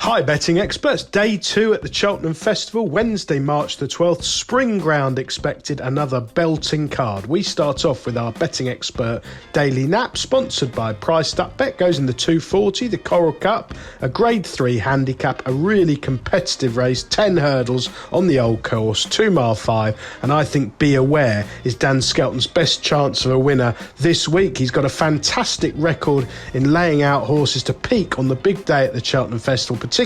Hi betting experts, day 2 at the Cheltenham Festival, Wednesday, March the 12th, Spring Ground expected another belting card. We start off with our betting expert Daily Nap, sponsored by Priced Up Bet, goes in the 240, the Coral Cup, a grade 3 handicap, a really competitive race, 10 hurdles on the old course, 2 mile 5, and I think Be Aware is Dan Skelton's best chance of a winner this week. He's got a fantastic record in laying out horses to peak on the big day at the Cheltenham Festival, particularly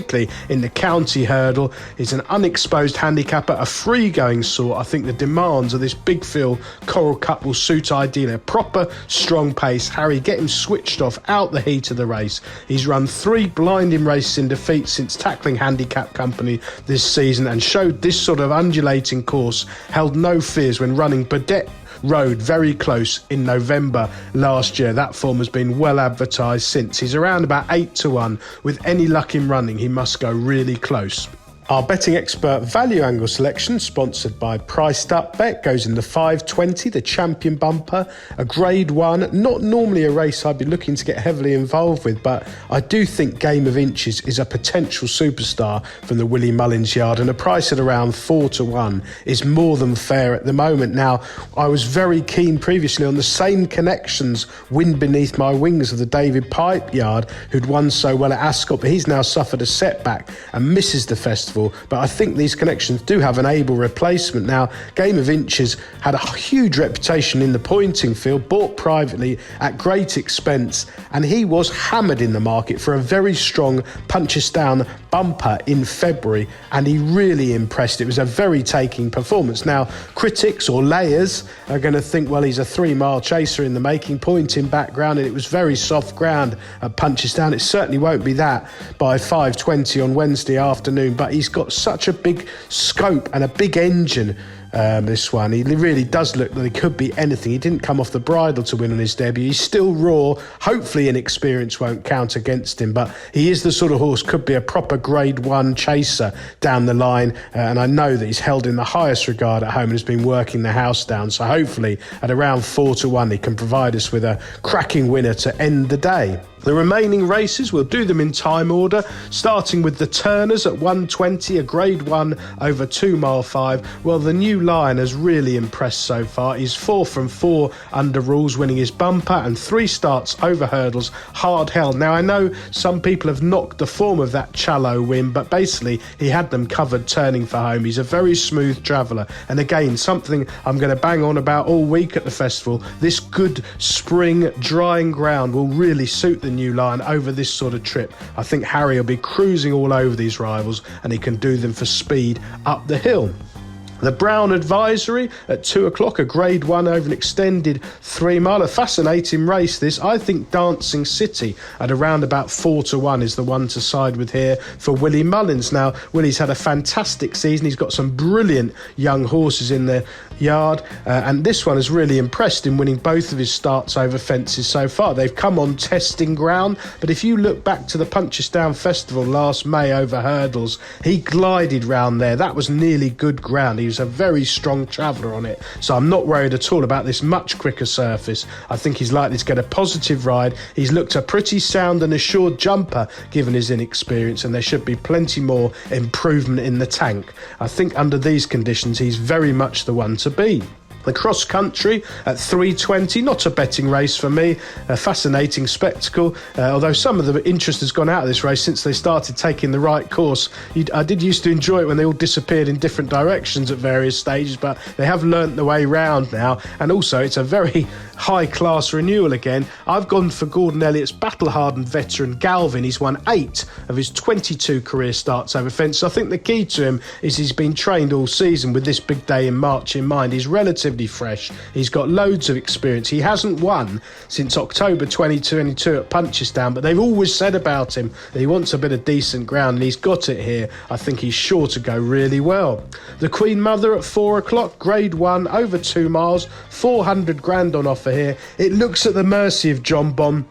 in the county hurdle. He's an unexposed handicapper, a free-going sort. I think the demands of this big field Coral Cup will suit ideally. A proper strong pace. Harry, get him switched off out the heat of the race. He's run 3 blinding races in defeat since tackling handicap company this season and showed this sort of undulating course held no fears when running Burdett Road very close in November last year. That form has been well advertised since. He's around about 8-1. With any luck in running, he must go really close. Our betting expert value angle selection, sponsored by Priced Up Bet, goes in the 520, the Champion Bumper, a grade 1, not normally a race I'd be looking to get heavily involved with, but I do think Game of Inches is a potential superstar from the Willie Mullins yard, and a price at around 4-1 is more than fair at the moment. Now, I was very keen previously on the same connections, Wind Beneath My Wings of the David Pipe yard, who'd won so well at Ascot, but he's now suffered a setback and misses the festival. But I think these connections do have an able replacement. Now, Game of Inches had a huge reputation in the pointing field, bought privately at great expense, and he was hammered in the market for a very strong punches down bumper in February, and he really impressed. It was a very taking performance. Now, critics or layers are going to think, well, he's a 3-mile chaser in the making, pointing background, and it was very soft ground at punches down. It certainly won't be that by 5:20 on Wednesday afternoon, but he's got such a big scope and a big engine. This one, he really does look like he could be anything. He didn't come off the bridle to win on his debut. He's still raw. Hopefully inexperience won't count against him, but he is the sort of horse, could be a proper grade 1 chaser down the line, and I know that he's held in the highest regard at home and has been working the house down, so hopefully at around 4-1 he can provide us with a cracking winner to end the day. The remaining races, we'll do them in time order, starting with the Turners at 120, a grade 1 over 2 mile 5. Well, the new Lion has really impressed so far. He's 4 from 4 under rules, winning his bumper, and 3 starts over hurdles, hard held. Now, I know some people have knocked the form of that Challow win, but basically he had them covered turning for home. He's a very smooth traveller, and again, something I'm going to bang on about all week at the festival. This good spring drying ground will really suit the new Lion over this sort of trip. I think Harry will be cruising all over these rivals, and he can do them for speed up the hill. The Brown Advisory at 2 o'clock, a grade 1 over an extended 3 mile. A fascinating race this. I think Dancing City at around about 4-1 is the one to side with here for Willie Mullins. Now, Willie's had a fantastic season. He's got some brilliant young horses in the yard, and this one has really impressed in winning both of his starts over fences so far. They've come on testing ground, but if you look back to the Punches Down Festival last May over hurdles, he glided round there. That was nearly good ground. He was a very strong traveller on it, so I'm not worried at all about this much quicker surface. I think he's likely to get a positive ride. He's looked a pretty sound and assured jumper given his inexperience, and there should be plenty more improvement in the tank. I think under these conditions he's very much the one to beat. The cross country at 3:20, not a betting race for me, a fascinating spectacle, although some of the interest has gone out of this race since they started taking the right course. I did used to enjoy it when they all disappeared in different directions at various stages, but they have learnt the way round now, and also it's a very high class renewal again. I've gone for Gordon Elliott's battle-hardened veteran Galvin. He's won 8 of his 22 career starts over fence. So I think the key to him is he's been trained all season with this big day in March in mind. He's relatively fresh. He's got loads of experience. He hasn't won since October 2022 at Punches Down, but they've always said about him that he wants a bit of decent ground, and he's got it here. I think he's sure to go really well. The Queen Mother at 4 o'clock, grade 1 over 2 miles, 400 grand on offer here. It looks at the mercy of John Bond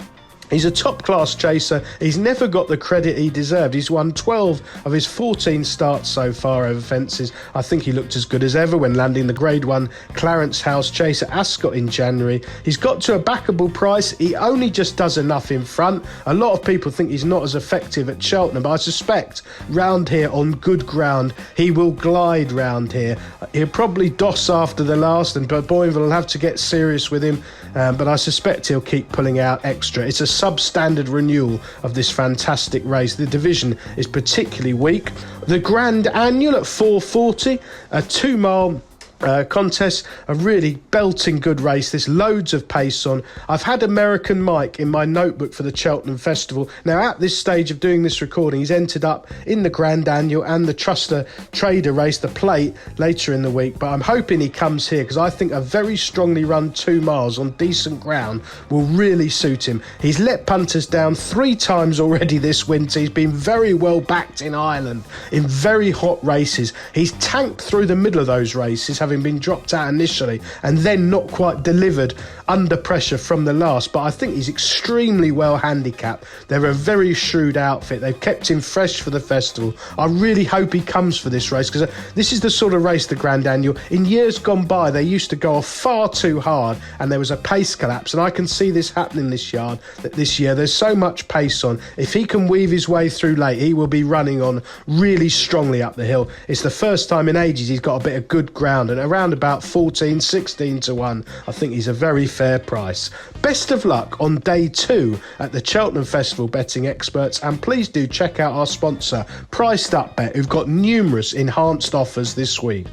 He's a top-class chaser. He's never got the credit he deserved. He's won 12 of his 14 starts so far over fences. I think he looked as good as ever when landing the Grade 1 Clarence House Chase at Ascot in January. He's got to a backable price. He only just does enough in front. A lot of people think he's not as effective at Cheltenham, but I suspect round here on good ground, he will glide round here. He'll probably doss after the last, and Boyne will have to get serious with him, but I suspect he'll keep pulling out extra. It's a substandard renewal of this fantastic race. The division is particularly weak. The Grand Annual at 4:40, a 2-mile contest, a really belting good race. There's loads of pace on. I've had American Mike in my notebook for the Cheltenham Festival. Now, at this stage of doing this recording, he's entered up in the Grand Annual and the Truster Trader race, the Plate, later in the week, but I'm hoping he comes here because I think a very strongly run 2 miles on decent ground will really suit him. He's let punters down 3 times already this winter. He's been very well backed in Ireland in very hot races. He's tanked through the middle of those races, having been dropped out initially and then not quite delivered under pressure from the last, but I think he's extremely well handicapped. They're a very shrewd outfit. They've kept him fresh for the festival. I really hope he comes for this race because this is the sort of race, the Grand Annual. In years gone by, they used to go off far too hard and there was a pace collapse, and I can see this happening this year. There's so much pace on. If he can weave his way through late, he will be running on really strongly up the hill. It's the first time in ages he's got a bit of good ground, and around about 14, 16 to 1, I think he's a very fair price. Best of luck on day 2 at the Cheltenham Festival, betting experts, and please do check out our sponsor, Priced Up Bet, who've got numerous enhanced offers this week.